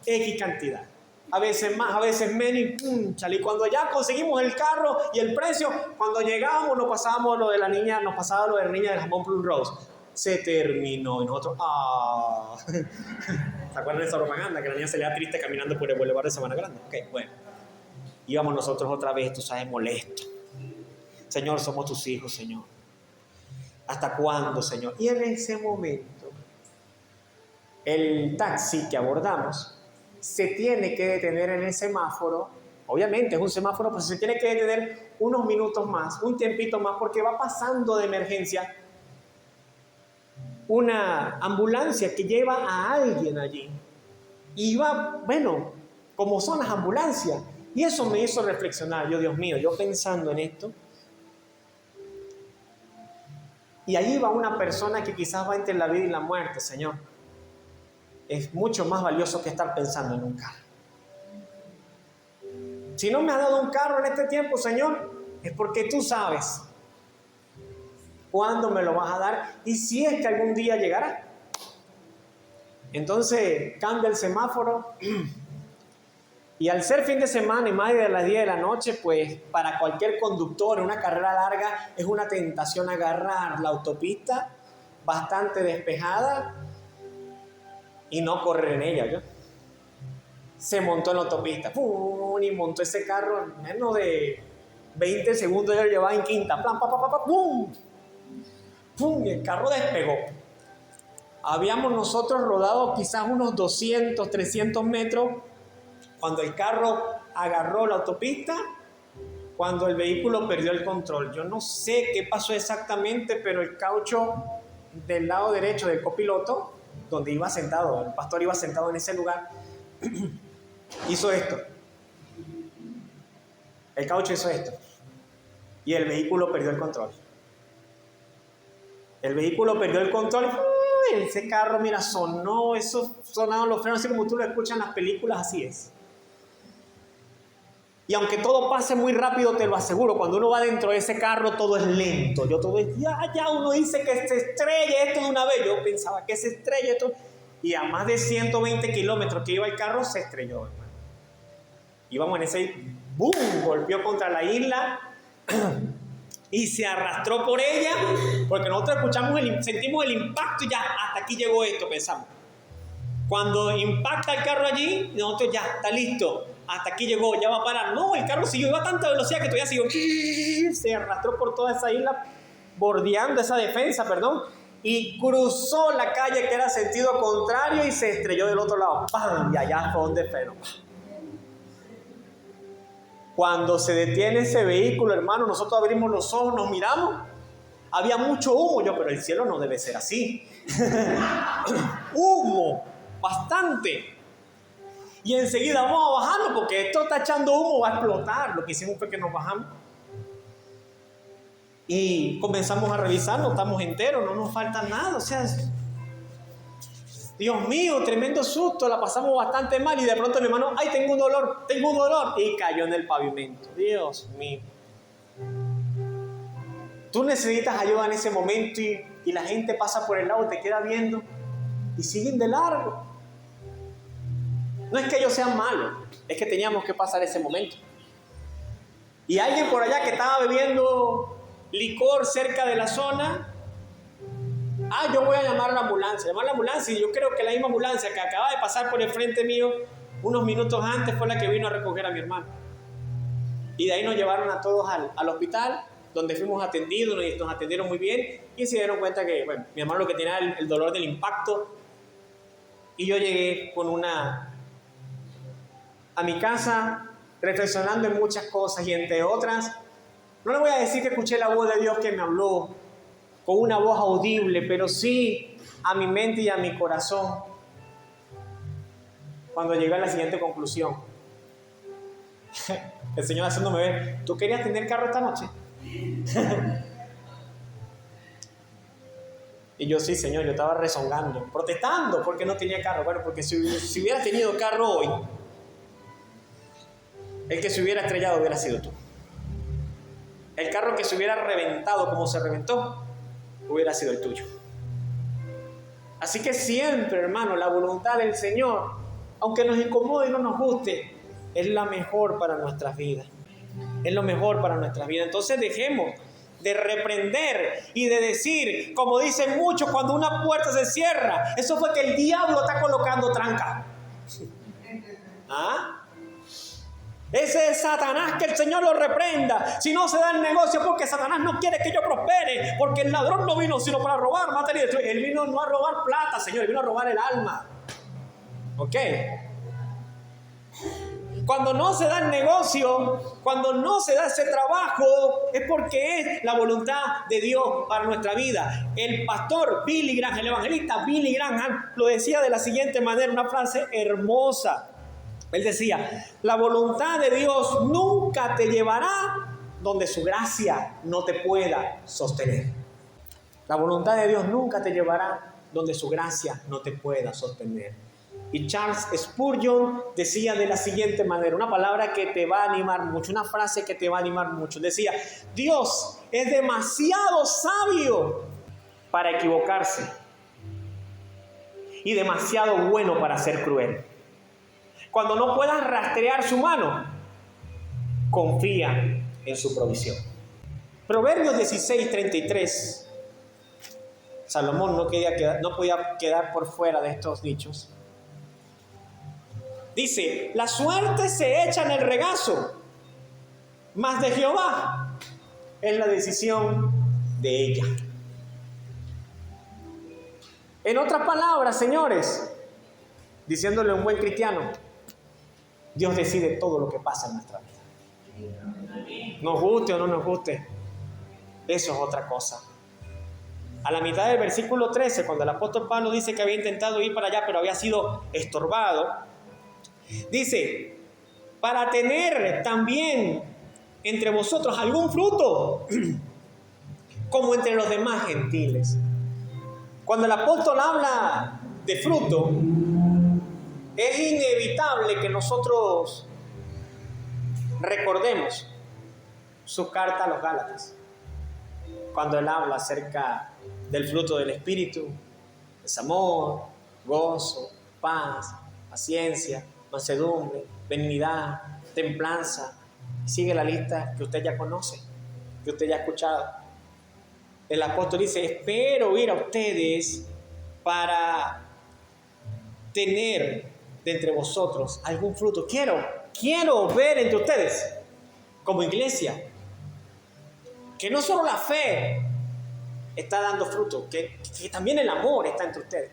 X cantidad. A veces más, a veces menos y cuando ya conseguimos el carro y el precio, cuando llegábamos nos pasábamos lo de la niña, nos pasaba lo de la niña del jamón Plum Rose. Se terminó y nosotros, ¿se acuerdan de esa propaganda? Que la niña se le da triste caminando por el Boulevard de Sabana Grande. Ok, bueno. Íbamos nosotros otra vez, tú sabes, molestos. Señor, somos tus hijos, Señor. ¿Hasta cuándo, Señor? Y en ese momento, el taxi que abordamos se tiene que detener en el semáforo. Obviamente es un semáforo, pero se tiene que detener unos minutos más, un tiempito más, porque va pasando de emergencia una ambulancia que lleva a alguien allí. Y va, bueno, como son las ambulancias. Y eso me hizo reflexionar. Yo, Dios mío, yo pensando en esto. Y allí va una persona que quizás va entre la vida y la muerte, Señor. Es mucho más valioso que estar pensando en un carro. Si no me has dado un carro en este tiempo, Señor, es porque tú sabes cuándo me lo vas a dar y si es que algún día llegará. Entonces cambia el semáforo y al ser fin de semana y más de las 10 de la noche, pues para cualquier conductor en una carrera larga es una tentación agarrar la autopista bastante despejada y no correr en ella. ¿Yo? Se montó en la autopista y montó ese carro en menos de 20 segundos, ya lo llevaba en quinta, ¡pum! ¡Pum! Y el carro despegó. Habíamos nosotros rodado quizás unos 200, 300 metros cuando el carro agarró la autopista, cuando el vehículo perdió el control. Yo no sé qué pasó exactamente, pero el caucho del lado derecho del copiloto, donde iba sentado, el pastor iba sentado en ese lugar, hizo esto. El caucho hizo esto. Y el vehículo perdió el control. El vehículo perdió el control. Ese carro, mira, sonó, eso sonaron los frenos, así como tú lo escuchas en las películas, así es. Y aunque todo pase muy rápido, te lo aseguro, cuando uno va dentro de ese carro, todo es lento. Todo es, ya uno dice que se estrelle esto de una vez. Yo pensaba que se estrelle esto. Y a más de 120 kilómetros que iba el carro, se estrelló, hermano. Íbamos en ese, ¡boom! Golpeó contra la isla y se arrastró por ella, porque nosotros sentimos el impacto y ya, hasta aquí llegó esto, pensamos. Cuando impacta el carro allí, nosotros ya, está listo, hasta aquí llegó, ya va a parar. No, el carro siguió, iba a tanta velocidad que todavía siguió, se arrastró por toda esa isla, bordeando esa defensa, y cruzó la calle que era sentido contrario y se estrelló del otro lado. ¡Pam! Y allá fue donde frenó. Cuando se detiene ese vehículo, hermano, nosotros abrimos los ojos, nos miramos. Había mucho humo, pero el cielo no debe ser así. Humo, bastante. Y enseguida vamos a bajarnos porque esto está echando humo, va a explotar. Lo que hicimos fue que nos bajamos. Y comenzamos a revisar, no estamos enteros, no nos falta nada. O sea, Dios mío, tremendo susto, la pasamos bastante mal. Y de pronto mi hermano, ¡ay, tengo un dolor! Y cayó en el pavimento. Dios mío. Tú necesitas ayuda en ese momento y la gente pasa por el lado, te queda viendo y siguen de largo. No es que ellos sean malos, es que teníamos que pasar ese momento. Y alguien por allá que estaba bebiendo licor cerca de la zona, yo voy a llamar a la ambulancia. Llamar a la ambulancia y yo creo que la misma ambulancia que acaba de pasar por el frente mío unos minutos antes fue la que vino a recoger a mi hermano. Y de ahí nos llevaron a todos al hospital, donde fuimos atendidos, nos atendieron muy bien y se dieron cuenta que, bueno, mi hermano lo que tenía era el dolor del impacto. Y yo llegué a mi casa reflexionando en muchas cosas y entre otras, no le voy a decir que escuché la voz de Dios que me habló con una voz audible, pero sí a mi mente y a mi corazón cuando llegué a la siguiente conclusión. El Señor haciéndome ver, ¿tú querías tener carro esta noche? Y yo, sí, Señor, yo estaba rezongando, protestando porque no tenía carro. Bueno, porque si hubiera tenido carro hoy, el que se hubiera estrellado hubiera sido tú. El carro que se hubiera reventado como se reventó, hubiera sido el tuyo. Así que siempre, hermano, la voluntad del Señor, aunque nos incomode y no nos guste, es la mejor para nuestras vidas. Es lo mejor para nuestras vidas. Entonces dejemos de reprender y de decir, como dicen muchos, cuando una puerta se cierra, eso fue que el diablo está colocando tranca. ¿Ah? Ese es Satanás, que el Señor lo reprenda. Si no se da el negocio, porque Satanás no quiere que yo prospere, porque el ladrón no vino sino para robar, matar y destruir. Él vino no a robar plata, Señor, él vino a robar el alma. ¿Ok? Cuando no se da el negocio, cuando no se da ese trabajo, es porque es la voluntad de Dios para nuestra vida. El pastor Billy Graham, el evangelista Billy Graham, lo decía de la siguiente manera, una frase hermosa. Él decía, la voluntad de Dios nunca te llevará donde su gracia no te pueda sostener. La voluntad de Dios nunca te llevará donde su gracia no te pueda sostener. Y Charles Spurgeon decía de la siguiente manera, una palabra que te va a animar mucho, una frase que te va a animar mucho. Decía, Dios es demasiado sabio para equivocarse y demasiado bueno para ser cruel. Cuando no puedas rastrear su mano, confía en su provisión. Proverbios 16:33. Salomón no podía quedar por fuera de estos dichos. Dice, la suerte se echa en el regazo, mas de Jehová es la decisión de ella. En otras palabras, señores, diciéndole a un buen cristiano, Dios decide todo lo que pasa en nuestra vida. Nos guste o no nos guste, eso es otra cosa. A la mitad del versículo 13, cuando el apóstol Pablo dice que había intentado ir para allá, pero había sido estorbado, dice, para tener también entre vosotros algún fruto, como entre los demás gentiles. Cuando el apóstol habla de fruto, es inevitable que nosotros recordemos su carta a los Gálatas, cuando él habla acerca del fruto del Espíritu, es amor, gozo, paz, paciencia, mansedumbre, benignidad, templanza. Sigue la lista que usted ya conoce, que usted ya ha escuchado. El apóstol dice, espero ir a ustedes para tener de entre vosotros algún fruto. Quiero ver entre ustedes, como iglesia, que no solo la fe está dando fruto, que también el amor está entre ustedes.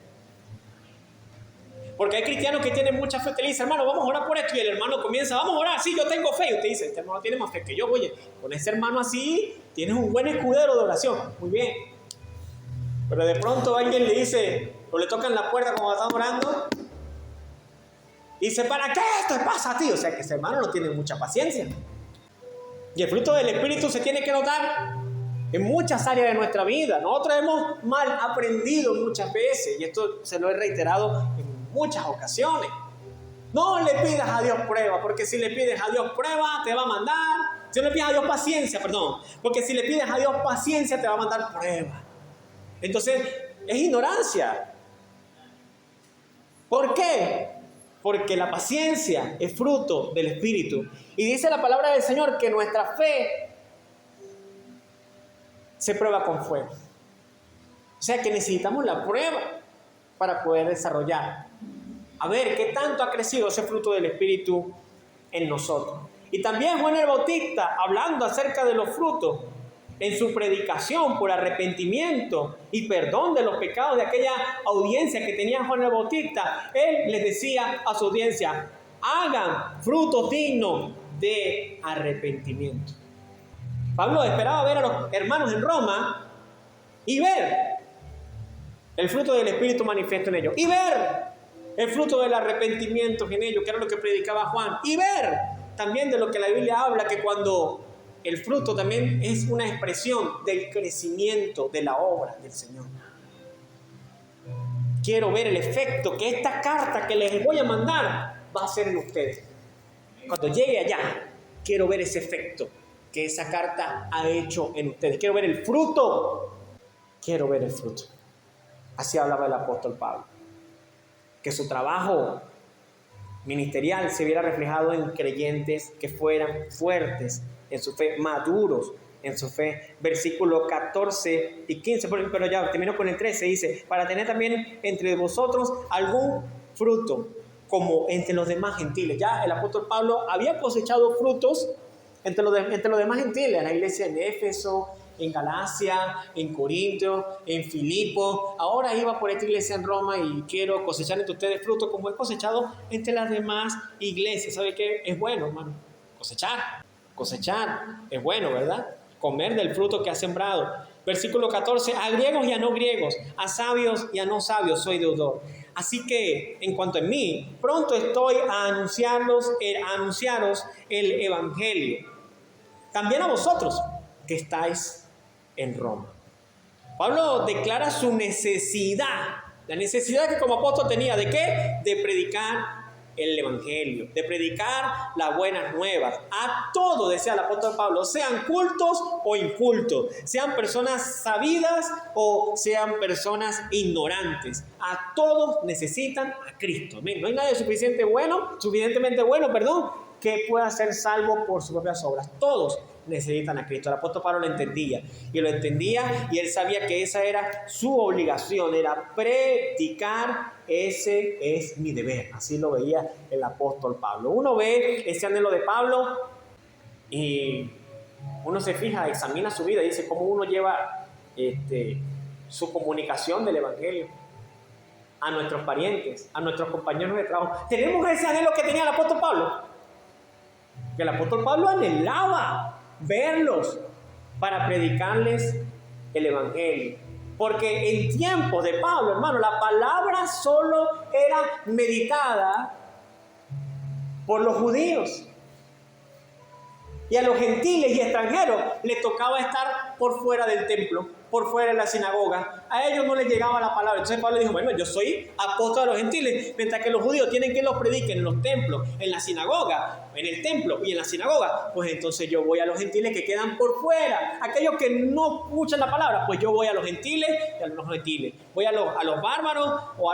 Porque hay cristianos que tienen mucha fe, que le dicen, hermano, vamos a orar por esto, y el hermano comienza, vamos a orar, sí, yo tengo fe, y usted dice, este hermano tiene más fe que yo. Oye, con ese hermano así, tienes un buen escudero de oración, muy bien. Pero de pronto alguien le dice, o le tocan la puerta cuando están orando, y dice, ¿para qué esto pasa a ti? O sea, que ese hermano no tiene mucha paciencia. Y el fruto del Espíritu se tiene que notar en muchas áreas de nuestra vida. Nosotros hemos mal aprendido muchas veces, y esto se lo he reiterado en muchas ocasiones. No le pidas a Dios prueba, porque si le pides a Dios prueba, te va a mandar. Si no le pides a Dios paciencia, porque si le pides a Dios paciencia, te va a mandar prueba. Entonces, es ignorancia. ¿Por qué? Porque la paciencia es fruto del Espíritu. Y dice la palabra del Señor que nuestra fe se prueba con fuego. O sea que necesitamos la prueba para poder desarrollar a ver qué tanto ha crecido ese fruto del Espíritu en nosotros. Y también Juan el Bautista, hablando acerca de los frutos, en su predicación por arrepentimiento y perdón de los pecados de aquella audiencia que tenía Juan el Bautista, él les decía a su audiencia, hagan frutos dignos de arrepentimiento. Pablo esperaba ver a los hermanos en Roma y ver el fruto del Espíritu manifiesto en ellos, y ver el fruto del arrepentimiento en ellos, que era lo que predicaba Juan, y ver también de lo que la Biblia habla, que cuando el fruto también es una expresión del crecimiento de la obra del Señor. Quiero ver el efecto que esta carta que les voy a mandar va a hacer en ustedes. Cuando llegue allá, quiero ver ese efecto que esa carta ha hecho en ustedes. Quiero ver el fruto. Quiero ver el fruto. Así hablaba el apóstol Pablo. Que su trabajo ministerial se viera reflejado en creyentes que fueran fuertes en su fe, maduros en su fe. Versículo 14 y 15, pero ya termino con el 13, dice, para tener también entre vosotros algún fruto, como entre los demás gentiles. Ya el apóstol Pablo había cosechado frutos entre los demás gentiles, en la iglesia en Éfeso, en Galacia, en Corinto, en Filipo. Ahora iba por esta iglesia en Roma y quiero cosechar entre ustedes frutos como he cosechado entre las demás iglesias. ¿Sabe qué? Es bueno, hermano, cosechar es bueno, ¿verdad? Comer del fruto que ha sembrado. Versículo 14, a griegos y a no griegos, a sabios y a no sabios soy deudor. Así que, en cuanto a mí, pronto estoy a anunciaros el evangelio. También a vosotros que estáis en Roma. Pablo declara su necesidad, la necesidad que como apóstol tenía, ¿de qué? De predicar el evangelio, de predicar las buenas nuevas a todos, decía el apóstol Pablo, sean cultos o incultos, sean personas sabidas o sean personas ignorantes, a todos necesitan a Cristo. Amén. No hay nadie suficientemente bueno, que pueda ser salvo por sus propias obras. Todos necesitan a Cristo. El apóstol Pablo lo entendía y él sabía que esa era su obligación, era predicar. Ese es mi deber. Así lo veía el apóstol Pablo. Uno ve ese anhelo de Pablo y uno se fija, examina su vida y dice cómo uno lleva su comunicación del evangelio a nuestros parientes, a nuestros compañeros de trabajo. Tenemos ese anhelo que tenía el apóstol Pablo, que el apóstol Pablo anhelaba verlos para predicarles el evangelio. Porque en tiempos de Pablo, hermano, la palabra solo era meditada por los judíos. Y a los gentiles y extranjeros les tocaba estar por fuera del templo, por fuera de la sinagoga. A ellos no les llegaba la palabra. Entonces Pablo dijo, bueno, yo soy apóstol de los gentiles, mientras que los judíos tienen que los prediquen en los templos, en la sinagoga, en el templo y en la sinagoga. Pues entonces yo voy a los gentiles que quedan por fuera. Aquellos que no escuchan la palabra, pues yo voy a los gentiles y a los gentiles. Voy a los bárbaros o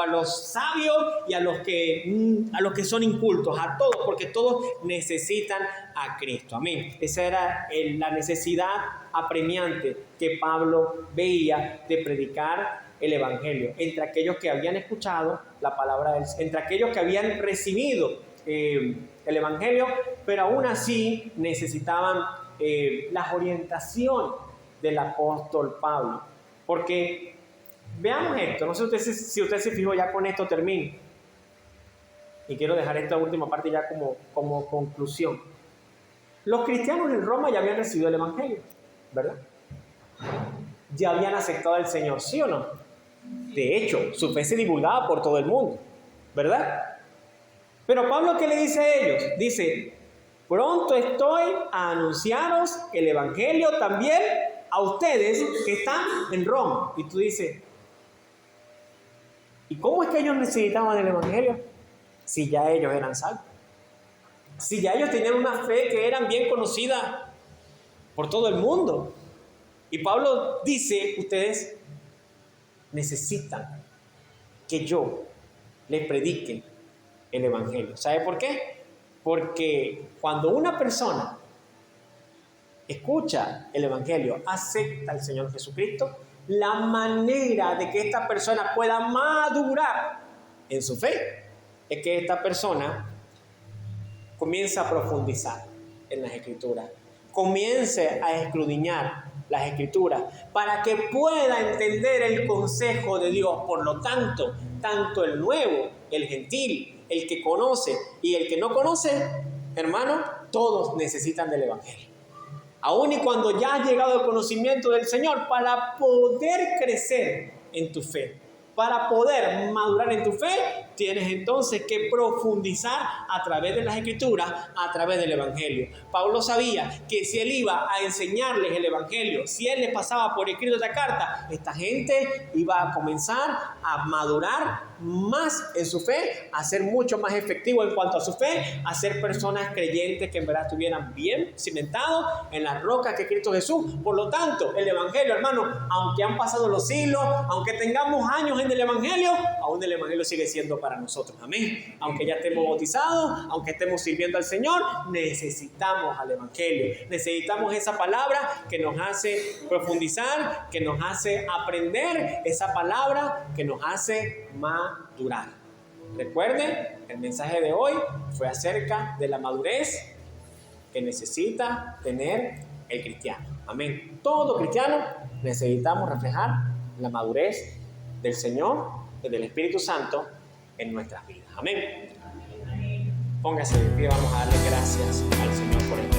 a los sabios y a los que son incultos, a todos, porque todos necesitan a Cristo. Amén. Esa era la necesidad apremiante que Pablo veía de predicar el evangelio entre aquellos que habían escuchado la palabra entre aquellos que habían recibido el evangelio, pero aún así necesitaban las orientaciones del apóstol Pablo. Porque veamos esto, no sé si usted se fijó, ya con esto termino y quiero dejar esta última parte ya como conclusión. Los cristianos en Roma ya habían recibido el evangelio, ¿verdad? Ya habían aceptado al Señor, ¿sí o no? De hecho, su fe se divulgaba por todo el mundo, ¿verdad? Pero Pablo, ¿qué le dice a ellos? Dice, pronto estoy a anunciaros el evangelio también a ustedes que están en Roma. Y tú dices, ¿y cómo es que ellos necesitaban el evangelio? Si ya ellos eran salvos. Si ya ellos tenían una fe que eran bien conocida por todo el mundo. Y Pablo dice, ustedes necesitan que yo les predique el evangelio. ¿Sabe por qué? Porque cuando una persona escucha el evangelio, acepta al Señor Jesucristo, la manera de que esta persona pueda madurar en su fe es que esta persona comience a profundizar en las Escrituras, comience a escudriñar las Escrituras para que pueda entender el consejo de Dios. Por lo tanto, tanto el nuevo, el gentil, el que conoce y el que no conoce, hermano, todos necesitan del Evangelio. Aún y cuando ya has llegado al conocimiento del Señor, para poder crecer en tu fe, para poder madurar en tu fe, tienes entonces que profundizar a través de las Escrituras, a través del Evangelio. Pablo sabía que si él iba a enseñarles el Evangelio, si él les pasaba por escrito esta carta, esta gente iba a comenzar a madurar más en su fe, a ser mucho más efectivo en cuanto a su fe, a ser personas creyentes que en verdad estuvieran bien cimentados en la roca que es Cristo Jesús. Por lo tanto, el Evangelio, hermano, aunque han pasado los siglos, aunque tengamos años en el Evangelio, aún el Evangelio sigue siendo para nosotros. Amén. Aunque ya estemos bautizados, aunque estemos sirviendo al Señor, necesitamos al Evangelio. Necesitamos esa palabra que nos hace profundizar, que nos hace aprender, esa palabra que nos hace madurar. Recuerden, el mensaje de hoy fue acerca de la madurez que necesita tener el cristiano. Amén. Todo cristiano necesitamos reflejar la madurez del Señor y del Espíritu Santo en nuestras vidas. Amén. Póngase de pie, vamos a darle gracias al Señor por esto.